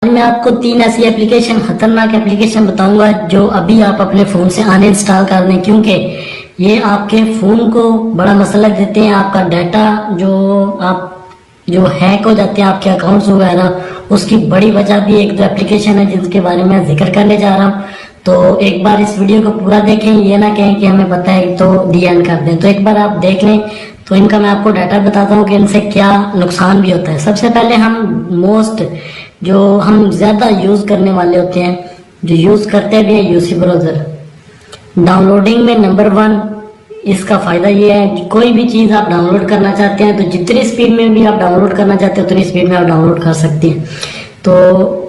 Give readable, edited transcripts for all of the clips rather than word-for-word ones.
मैं आपको 3 ऐसी एप्लीकेशन, खतरनाक एप्लीकेशन बताऊंगा जो अभी आप अपने फोन से अनइंस्टॉल कर दें, क्योंकि ये आपके फोन को बड़ा मसला देते हैं। आपका डाटा जो हैक हो जाते हैं, आपके अकाउंट्स वगैरह, उसकी बड़ी वजह भी एक दो एप्लीकेशन है जिनके बारे में जिक्र करने जा रहा हूँ। तो एक बार इस वीडियो को पूरा देखें, ये ना कहें कि हमें पता है तो डीएन कर दें। तो एक बार आप देख लें। तो इनका मैं आपको डाटा बताता हूँ कि इनसे क्या नुकसान भी होता है। सबसे पहले जो हम ज्यादा यूज करने वाले होते हैं, जो यूज करते भी है, यूसी ब्राउजर। डाउनलोडिंग में नंबर 1 इसका फायदा ये है, कोई भी चीज आप डाउनलोड करना चाहते हैं तो जितनी स्पीड में भी आप डाउनलोड करना चाहते हैं उतनी स्पीड में आप डाउनलोड कर सकते हैं। तो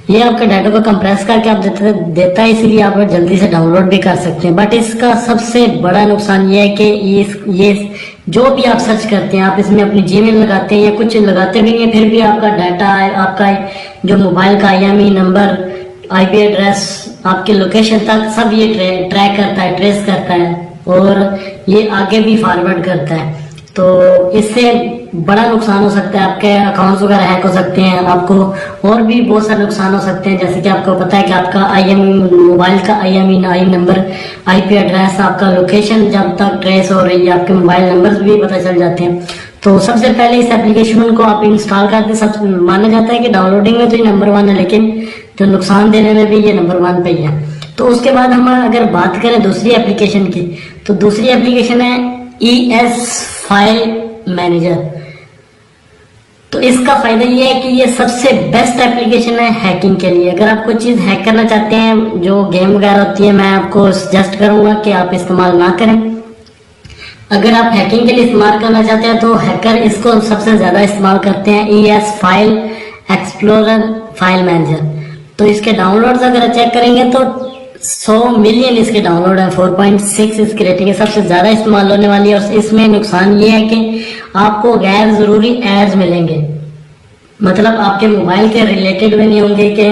ये आपके डाटा को कंप्रेस करके आप देता है, इसीलिए आप जल्दी से डाउनलोड भी कर सकते हैं। बट इसका सबसे बड़ा नुकसान ये है कि ये जो भी आप सर्च करते हैं, आप इसमें अपनी जीमेल लगाते हैं या कुछ लगाते भी नहीं है, फिर भी आपका डाटा, आपका जो मोबाइल का IMEI नंबर, IP एड्रेस, आपकी लोकेशन तक सब ये ट्रैक करता है, ट्रेस करता है और ये आगे भी फॉरवर्ड करता है। तो इससे बड़ा नुकसान हो सकता है, आपके अकाउंट्स वगैरह हैक हो सकते हैं, आपको और भी बहुत सारे नुकसान हो सकते हैं। जैसे कि आपको पता है कि आपका मोबाइल का IMEI नंबर, IP एड्रेस, आपका लोकेशन जब तक ट्रेस हो रही है, आपके मोबाइल नंबर भी पता चल जाते हैं। तो सबसे पहले इस एप्लीकेशन को आप इंस्टॉल करते, सब माना जाता है कि डाउनलोडिंग में तो ये नंबर 1 है, लेकिन जो नुकसान देने में भी ये नंबर 1 पे ही है। तो उसके बाद हम अगर बात करें दूसरी एप्लीकेशन की, तो दूसरी एप्लीकेशन है ES फाइल मैनेजर। तो इसका फायदा ये है कि ये सबसे बेस्ट एप्लीकेशन है हैकिंग के लिए। अगर आप कोई चीज हैक करना चाहते हैं, जो गेम वगैरह होती है, मैं आपको सजेस्ट करूंगा कि आप इस्तेमाल ना करें। अगर आप हैकिंग के लिए इस्तेमाल करना चाहते हैं तो हैकर इसको सबसे ज्यादा इस्तेमाल करते हैं, ES file explorer file manager. तो इसके डाउनलोड्स अगर चेक करेंगे तो 100 मिलियन इसके डाउनलोड है, 4.6 इसकी रेटिंग है, सबसे ज्यादा इस्तेमाल होने वाली है। और इसमें नुकसान ये है कि आपको गैर जरूरी एड्स मिलेंगे, मतलब आपके मोबाइल के रिलेटेड में नहीं होंगे कि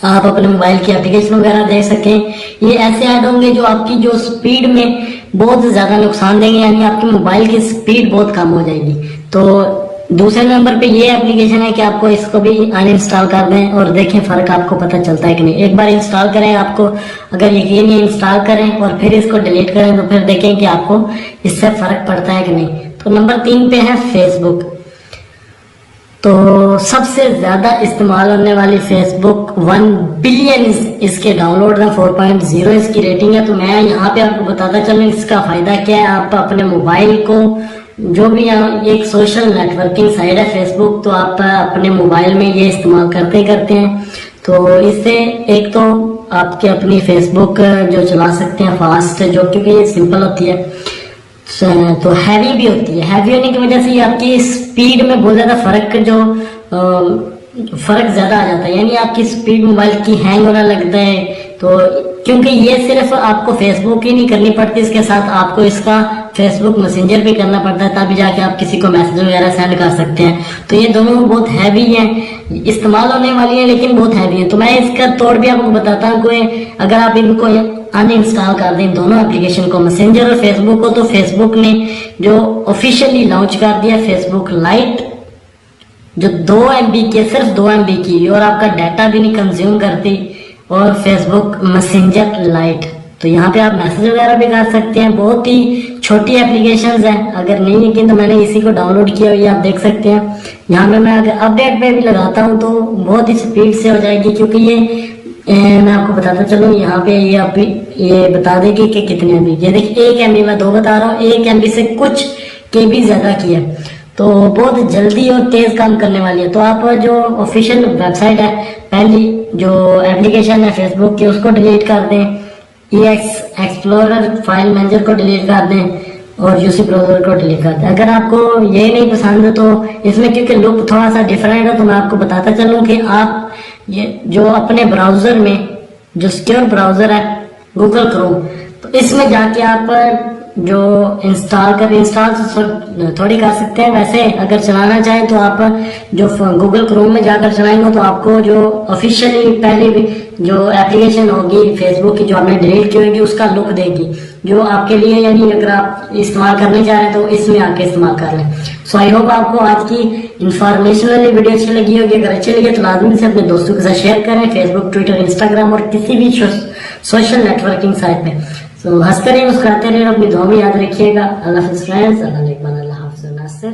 आप अपने मोबाइल की एप्लीकेशन वगैरह देख सकें। ये ऐसे ऐड होंगे जो आपकी जो स्पीड में बहुत ज्यादा नुकसान देंगे, यानी आपके मोबाइल की स्पीड बहुत कम हो जाएगी। तो दूसरे नंबर पे ये एप्लीकेशन है कि आपको इसको भी अनइंस्टॉल कर दें और देखें फर्क आपको पता चलता है कि नहीं। एक बार इंस्टॉल करें, आपको अगर यकीन नहीं, इंस्टॉल करें और फिर इसको डिलीट करें तो फिर देखें कि आपको इससे फर्क पड़ता है कि नहीं। तो नंबर 3 पे है फेसबुक। तो सबसे ज्यादा इस्तेमाल होने वाली फेसबुक, 1 बिलियन इसके डाउनलोड है, 4.0 इसकी रेटिंग है। तो मैं यहाँ पे आपको बताता चलूं इसका फायदा क्या है। आप अपने मोबाइल को, जो भी एक सोशल नेटवर्किंग साइट है फेसबुक, तो आप अपने मोबाइल में ये इस्तेमाल करते हैं। तो इससे एक तो आपके अपनी फेसबुक जो चला सकते हैं फास्ट, जो क्योंकि ये सिंपल होती है, तो हैवी भी होती है। हैवी होने की वजह से ये आपकी स्पीड में बहुत ज्यादा फर्क ज्यादा आ जाता है, यानी आपकी स्पीड मोबाइल की हैंग होने लगता है। तो क्योंकि ये सिर्फ आपको फेसबुक ही नहीं करनी पड़ती, इसके साथ आपको इसका फेसबुक मैसेंजर भी करना पड़ता है, तभी जाके आप किसी को मैसेज वगैरह सेंड कर सकते हैं। तो ये दोनों बहुत हैवी हैं, इस्तेमाल होने वाली है लेकिन बहुत हैवी है। तो मैं इसका तोड़ भी आपको बताता हूँ कि अगर आप इनको अनइंस्टॉल कर दें, दोनों एप्लीकेशन को, मैसेंजर और फेसबुक को, तो फेसबुक ने जो ऑफिशियली लॉन्च कर दिया फेसबुक लाइट, जो 2 MB की, सिर्फ 2 MB की, और आपका डाटा भी नहीं कंज्यूम करती, और फेसबुक मैसेंजर लाइट। तो यहाँ पे आप मैसेज वगैरह भी कर सकते हैं। बहुत ही छोटी एप्लीकेशंस हैं, अगर नहीं यकीन तो मैंने इसी को डाउनलोड किया हुई, आप देख सकते हैं। यहाँ पे मैं अगर अपडेट पे भी लगाता हूँ तो बहुत ही स्पीड से हो जाएगी, क्योंकि ये मैं आपको बताता चलूँ, यहाँ पे ये बता देगी कि कितने MB। ये देखिए 1 MB, मैं 2 बता रहा हूँ, 1 MB से कुछ KB ज्यादा की है। तो बहुत जल्दी और तेज काम करने वाली है। तो आप जो ऑफिशियल वेबसाइट है, पहली जो एप्लीकेशन है फेसबुक की, उसको डिलीट कर दें, ES एक्सप्लोरर फाइल मैनेजर को डिलीट कर दें और यूसी ब्राउजर को डिलीट कर दें। अगर आपको ये नहीं पसंद है तो इसमें, क्योंकि लुक थोड़ा सा डिफरेंट है, तो मैं आपको बताता चलूं कि आप ये जो अपने ब्राउजर में, जो सिक्योर ब्राउजर है गूगल क्रोम, तो इसमें जाके आप जो इंस्टॉल थोड़ी कर सकते हैं। वैसे अगर चलाना चाहें तो आप जो गूगल क्रोम में जाकर चलाएंगे तो आपको जो ऑफिशियली पहले भी जो एप्लीकेशन होगी फेसबुक की जो आपने डिलीट की होगी उसका लुक देगी, जो आपके लिए यानी अगर आप इस्तेमाल करने जा रहे हैं तो इसमें आके इस्तेमाल कर लें। सो आई होप आपको आज की इंफॉर्मेशनल वीडियो अच्छी लगी होगी। अगर अच्छी लगी तो लाजमी से अपने दोस्तों के साथ शेयर करें, फेसबुक, ट्विटर, इंस्टाग्राम और किसी भी सोशल नेटवर्किंग साइट पे। तो हंसते रहिए, मुस्कुराते रहिए, अपनी दुआ में याद रखिएगा। अल्लाह हाफिज़ फ्रेंड्स, अल्लाह हाफिज़ नासिर।